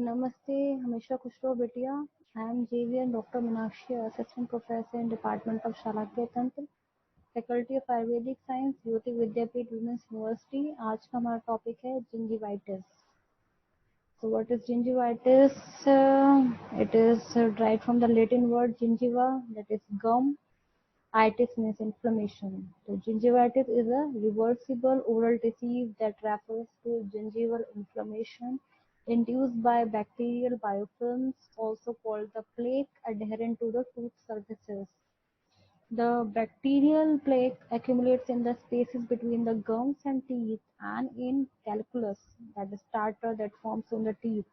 नमस्ते, हमेशा खुश रहो बिटिया। I am JVN doctor Meenakshi, assistant professor in department of Shalakya Tantra, faculty of Ayurvedic science, Jyoti Vidyapeeth women's university. आज का हमारा टॉपिक है gingivitis. So what is gingivitis? It is derived from the Latin word gingiva, that is gum. Itis means inflammation. So gingivitis is a reversible oral disease that refers to gingival inflammation induced by bacterial biofilms, also called the plaque, adherent to the tooth surfaces. The bacterial plaque accumulates in the spaces between the gums and teeth and in calculus, that is tartar that forms on the teeth.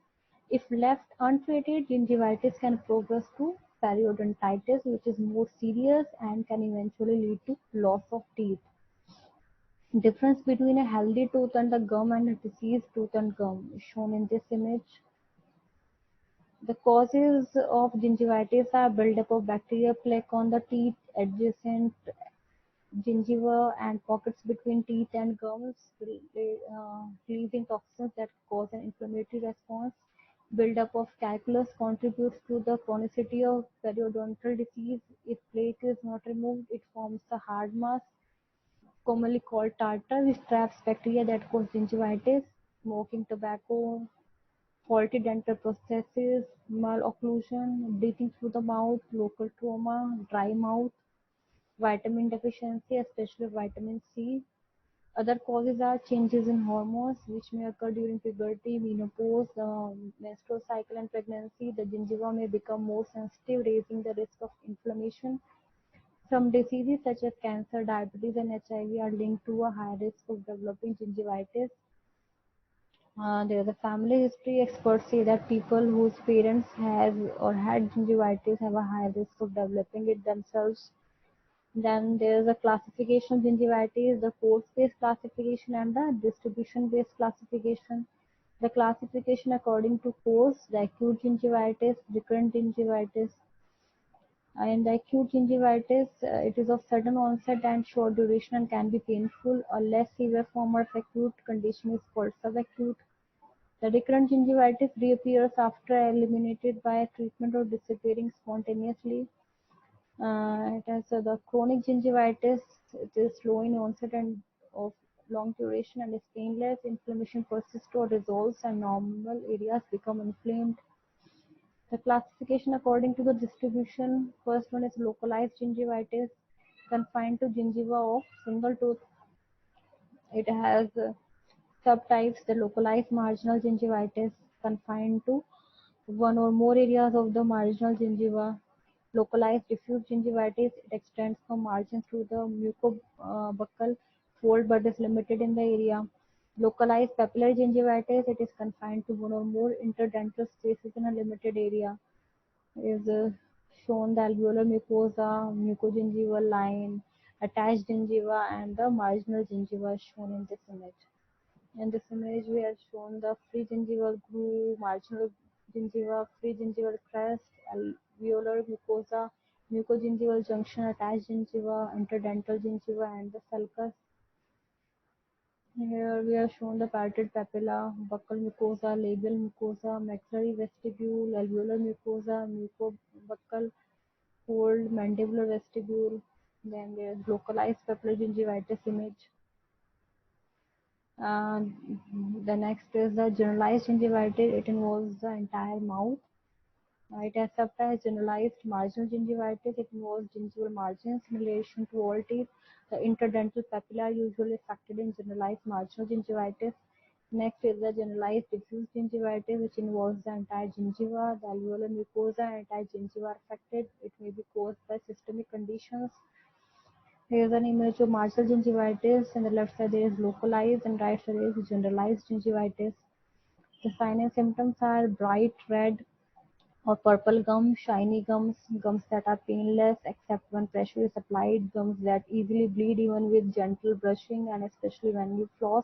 If left untreated, gingivitis can progress to periodontitis, which is more serious and can eventually lead to loss of teeth. Difference between a healthy tooth and the gum and a diseased tooth and gum is shown in this image. The causes of gingivitis are buildup of bacterial plaque on the teeth, adjacent gingiva and pockets between teeth and gums, releasing toxins that cause an inflammatory response. Buildup of calculus contributes to the chronicity of periodontal disease. If plaque is not removed, it forms a hard mass, commonly called tartar, which traps bacteria that cause gingivitis. Smoking tobacco, faulty dental processes, malocclusion, breathing through the mouth, local trauma, dry mouth, vitamin deficiency, especially vitamin C. Other causes are changes in hormones, which may occur during puberty, menopause, menstrual cycle, and pregnancy. The gingiva may become more sensitive, raising the risk of inflammation. Some diseases such as cancer, diabetes, and HIV are linked to a high risk of developing gingivitis. There is a family history. Experts say that people whose parents have or had gingivitis have a high risk of developing it themselves. Then there is a classification of gingivitis, the course-based classification and the distribution-based classification. The classification according to course, the acute gingivitis, recurrent gingivitis. In the acute gingivitis, it is of sudden onset and short duration and can be painful. A less severe form of acute condition is called subacute. The recurrent gingivitis reappears after eliminated by treatment or disappearing spontaneously. It has the chronic gingivitis. It is slow in onset and of long duration and is painless. Inflammation persists or resolves and normal areas become inflamed. The classification according to the distribution. First one is localized gingivitis, confined to gingiva of single tooth. It has subtypes. The localized marginal gingivitis, confined to one or more areas of the marginal gingiva. Localized diffuse gingivitis, it extends from margins to the mucobuccal fold but is limited in the area. Localized papillary gingivitis, it is confined to one or more interdental spaces in a limited area. Is shown the alveolar mucosa, mucogingival line, attached gingiva, and the marginal gingiva shown in this image. In this image, we are shown the free gingival groove, marginal gingiva, free gingival crest, alveolar mucosa, mucogingival junction, attached gingiva, interdental gingiva, and the sulcus. Here we are shown the parotid papilla, buccal mucosa, labial mucosa, maxillary vestibule, alveolar mucosa, mucobuccal fold, mandibular vestibule. Then there is localized papillary gingivitis image. Uh, the next is the generalized gingivitis. It involves the entire mouth. It has subtypes generalized marginal gingivitis. It involves gingival margins in relation to all teeth. The interdental papilla are usually affected in generalized marginal gingivitis. Next is the generalized diffuse gingivitis, which involves the entire gingiva. The alveolar mucosa and entire gingiva are affected. It may be caused by systemic conditions. Here is an image of marginal gingivitis. On the left side there is localized and right side there is generalized gingivitis. The signs and symptoms are bright red or purple gums, shiny gums, gums that are painless except when pressure is applied, gums that easily bleed even with gentle brushing and especially when you floss,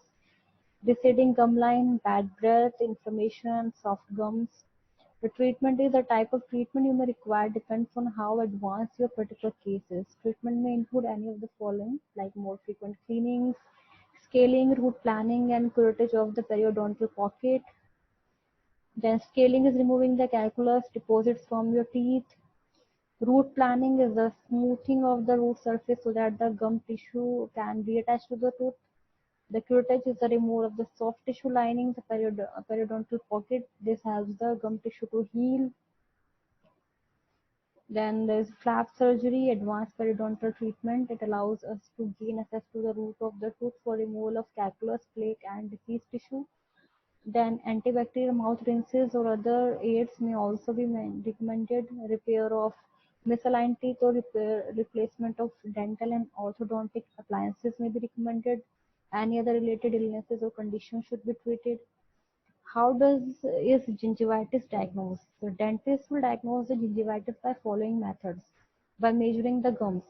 receding gum line, bad breath, inflammation, soft gums. The treatment is the type of treatment you may require depends on how advanced your particular case is. Treatment may include any of the following, like more frequent cleanings, scaling, root planning, and curettage of the periodontal pocket. Then scaling is removing the calculus deposits from your teeth. Root planing is the smoothing of the root surface so that the gum tissue can reattach to the tooth. The curettage is the removal of the soft tissue lining the periodontal pocket. This helps the gum tissue to heal. Then there's flap surgery, advanced periodontal treatment. It allows us to gain access to the root of the tooth for removal of calculus, plaque, and diseased tissue. Then antibacterial mouth rinses or other aids may also be recommended. Repair of misaligned teeth or replacement of dental and orthodontic appliances may be recommended. Any other related illnesses or conditions should be treated. How is gingivitis diagnosed? The dentist will diagnose the gingivitis by following methods. By measuring the gums.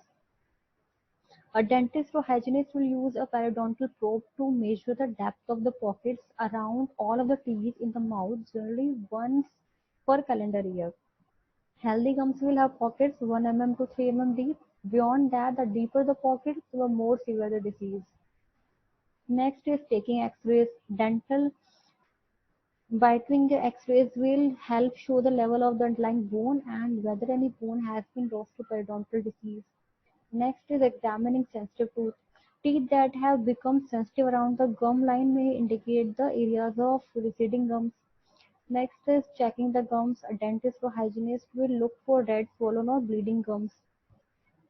A dentist or hygienist will use a periodontal probe to measure the depth of the pockets around all of the teeth in the mouth, generally once per calendar year. Healthy gums will have pockets 1 mm to 3 mm deep. Beyond that, the deeper the pockets, the more severe the disease. Next is taking x-rays. Dental Biting X-rays will help show the level of the underlying bone and whether any bone has been lost to periodontal disease. Next is examining sensitive tooth. Teeth that have become sensitive around the gum line may indicate the areas of receding gums. Next is checking the gums. A dentist or hygienist will look for red, swollen or bleeding gums.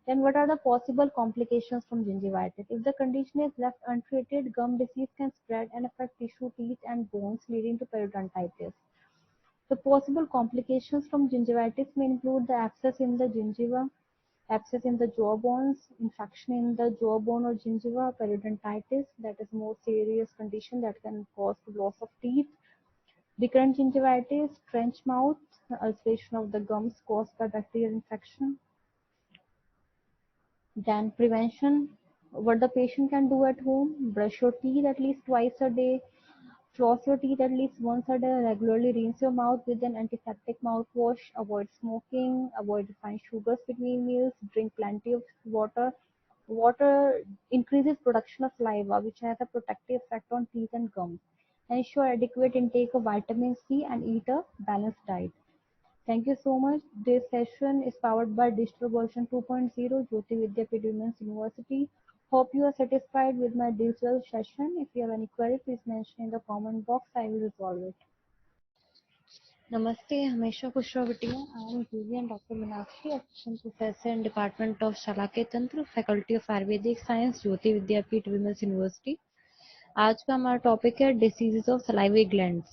Then what are the possible complications from gingivitis? If the condition is left untreated, gum disease can spread and affect tissue, teeth and bones, leading to periodontitis. The possible complications from gingivitis may include the abscess in the gingiva, abscess in the jaw bones, infection in the jawbone or gingiva, periodontitis, that is more serious condition that can cause loss of teeth, recurrent gingivitis, trench mouth, ulceration of the gums caused by bacterial infection. Then prevention, what the patient can do at home: brush your teeth at least twice a day, floss your teeth at least once a day, regularly rinse your mouth with an antiseptic mouthwash, avoid smoking, avoid refined sugars between meals, drink plenty of water. Water increases production of saliva, which has a protective effect on teeth and gums. Ensure adequate intake of vitamin C and eat a balanced diet. Thank you so much. This session is powered by Digital Version 2.0, Jyoti Vidyapeeth Women's University. Hope you are satisfied with my digital session. If you have any query, please mention in the comment box. I will resolve it. Namaste, हमेशा खुश रहो बेटियों. I am Julian Dr. Meenakshi, Assistant Professor in Department of Shalakya Tantra, Faculty of Ayurvedic Science, Jyoti Vidyapeeth Women's University. आज का हमारा topic है diseases of salivary glands.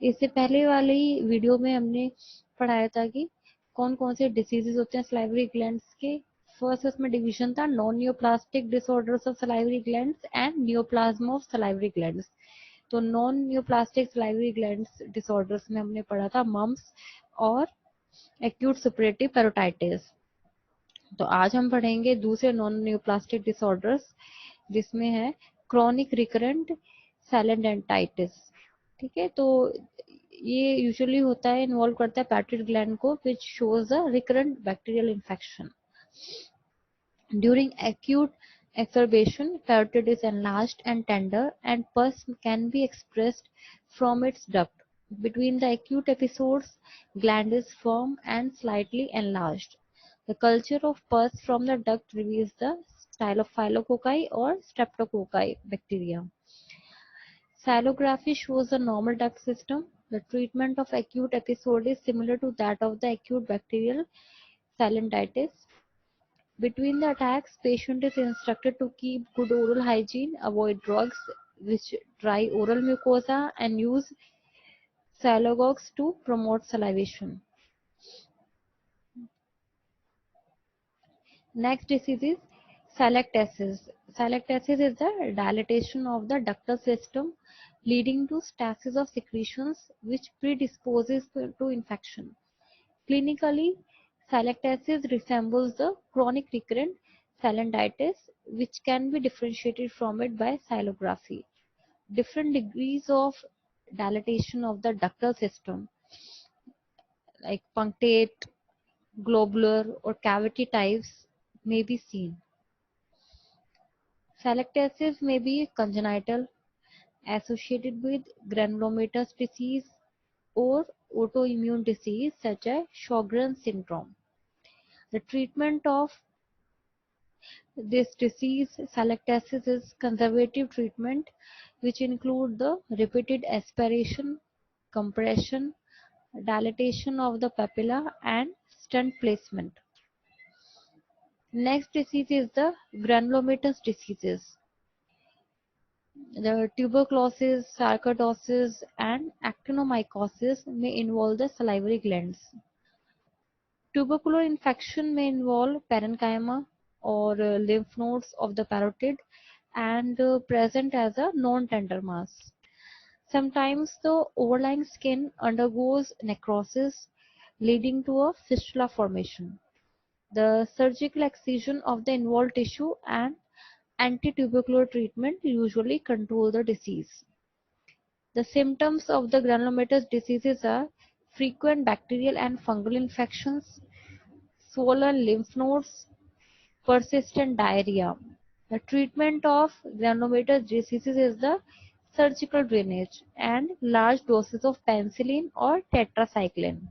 इससे पहले वाली वीडियो में हमने पढ़ाया था कि कौन कौन से डिसीजेस होते हैं सलाइवरी ग्लैंड्स के. फर्स्ट उसमें डिवीजन था non neoplastic disorders of salivary glands and neoplasm of salivary glands. तो non neoplastic salivary glands disorders में हमने पढ़ा था मम्स और एक्यूट सुपरेटिव पेरोटाइटिस. तो आज हम पढ़ेंगे दूसरे नॉन नियोप्लास्टिक डिसऑर्डर्स जिसमें है क्रॉनिक रिकरेंट सैलेंडेंटाइटिस. ठीक है, तो ये यूजुअली होता है, इन्वॉल्व करता है पैट्रिड ग्लैंड को which shows a recurrent bacterial infection. During acute exacerbation, parotid is enlarged and tender and pus can be expressed from its duct. Between the acute episodes, gland is firm and slightly enlarged. The culture of pus from the duct reveals the Staphylococcus or Streptococcus bacteria. Xylography shows the normal duct system. The treatment of acute episode is similar to that of the acute bacterial cellulitis. Between the attacks, patient is instructed to keep good oral hygiene, avoid drugs which dry oral mucosa, and use xylogogues to promote salivation. Next disease is salactasis. Salactasis is the dilatation of the ductal system leading to stasis of secretions which predisposes to infection. Clinically, salactasis resembles the chronic recurrent cellulitis, which can be differentiated from it by xylography. Different degrees of dilatation of the ductal system, like punctate, globular, or cavity types, may be seen. Salactasis may be congenital, associated with granulomatous disease, or autoimmune disease such as Sjogren's syndrome. The treatment of this disease selectasis is conservative treatment which include the repeated aspiration, compression, dilatation of the papilla and stent placement. Next disease is the granulomatous diseases. The tuberculosis, sarcoidosis and actinomycosis may involve the salivary glands. Tubercular infection may involve parenchyma or lymph nodes of the parotid and present as a non-tender mass. Sometimes the overlying skin undergoes necrosis, leading to a fistula formation. The surgical excision of the involved tissue and anti-tubercular treatment usually control the disease. The symptoms of the granulomatous diseases are frequent bacterial and fungal infections, swollen lymph nodes, persistent diarrhea. The treatment of granulomatous diseases is the surgical drainage and large doses of penicillin or tetracycline.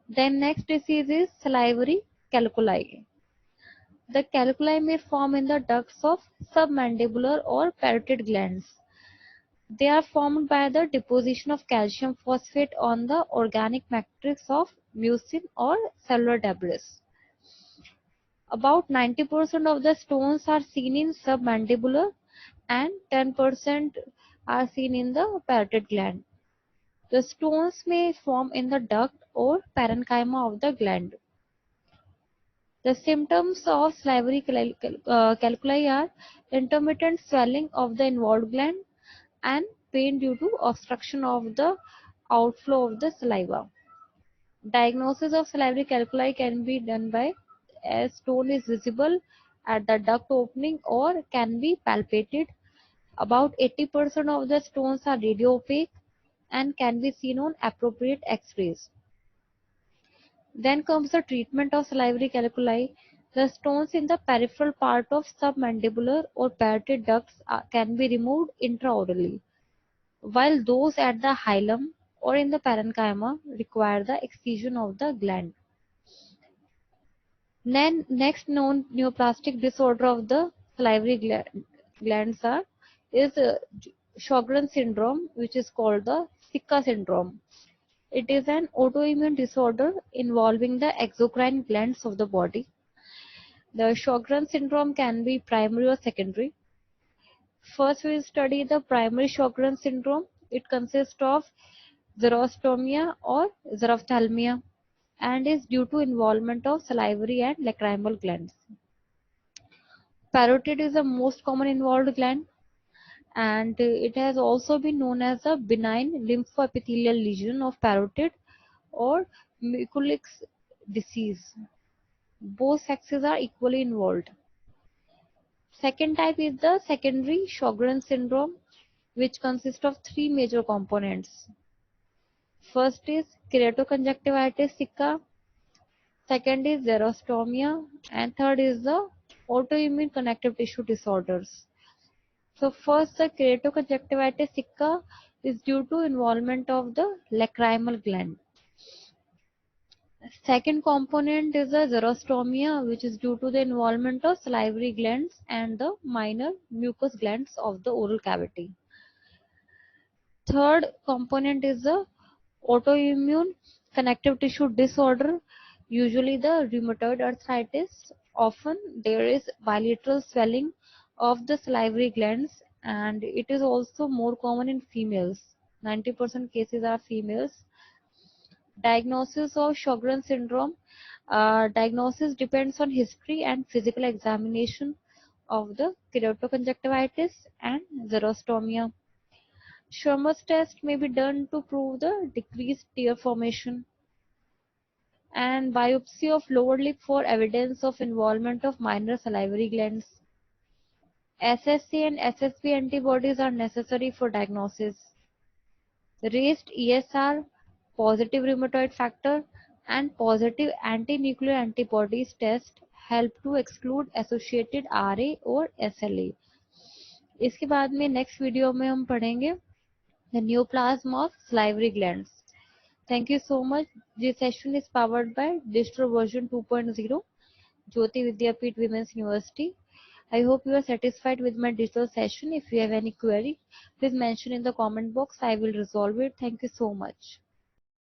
Then next disease is salivary calculi. The calculi may form in the ducts of submandibular or parotid glands. They are formed by the deposition of calcium phosphate on the organic matrix of mucin or cellular debris. About 90% of the stones are seen in submandibular and 10% are seen in the parotid gland. The stones may form in the duct or parenchyma of the gland. The symptoms of salivary calculi are intermittent swelling of the involved gland and pain due to obstruction of the outflow of the saliva. Diagnosis of salivary calculi can be done by a stone is visible at the duct opening or can be palpated. About 80% of the stones are radiopaque and can be seen on appropriate X-rays. Then comes the treatment of salivary calculi. The stones in the peripheral part of submandibular or parotid ducts can be removed intraorally, while those at the hilum or in the parenchyma require the excision of the gland. Then next known neoplastic disorder of the salivary glands is Sjogren's syndrome, which is called the Sika syndrome. It is an autoimmune disorder involving the exocrine glands of the body. The Sjogren's syndrome can be primary or secondary. First, we will study the primary Sjogren's syndrome. It consists of xerostomia or xerophthalmia and is due to involvement of salivary and lacrimal glands. Parotid is the most common involved gland, and it has also been known as a benign lymphoepithelial lesion of parotid or Mikulicz disease. Both sexes are equally involved. Second type is the secondary Sjogren's syndrome, which consists of three major components. First is keratoconjunctivitis sicca, second is xerostomia, and third is the autoimmune connective tissue disorders. So first, the keratoconjunctivitis sicca is due to involvement of the lacrimal gland. Second component is the xerostomia, which is due to the involvement of salivary glands and the minor mucous glands of the oral cavity. Third component is the autoimmune connective tissue disorder, usually the rheumatoid arthritis. Often there is bilateral swelling of the salivary glands, and it is also more common in females. 90% cases are females. Diagnosis of Sjogren's syndrome. Diagnosis depends on history and physical examination of the keratoconjunctivitis and xerostomia. Schirmer's test may be done to prove the decreased tear formation, and biopsy of lower lip for evidence of involvement of minor salivary glands. SSC and SSB antibodies are necessary for diagnosis. Raised ESR, positive rheumatoid factor, and positive anti-nuclear antibodies test help to exclude associated RA और SLA. इसके बाद में next video में हम पढ़ेंगे the neoplasm of salivary glands. Thank you so much. This session is powered by Distro version 2.0, Jyoti Vidyapeeth Women's University. I hope you are satisfied with my digital session. If you have any query, please mention in the comment box. I will resolve it. Thank you so much.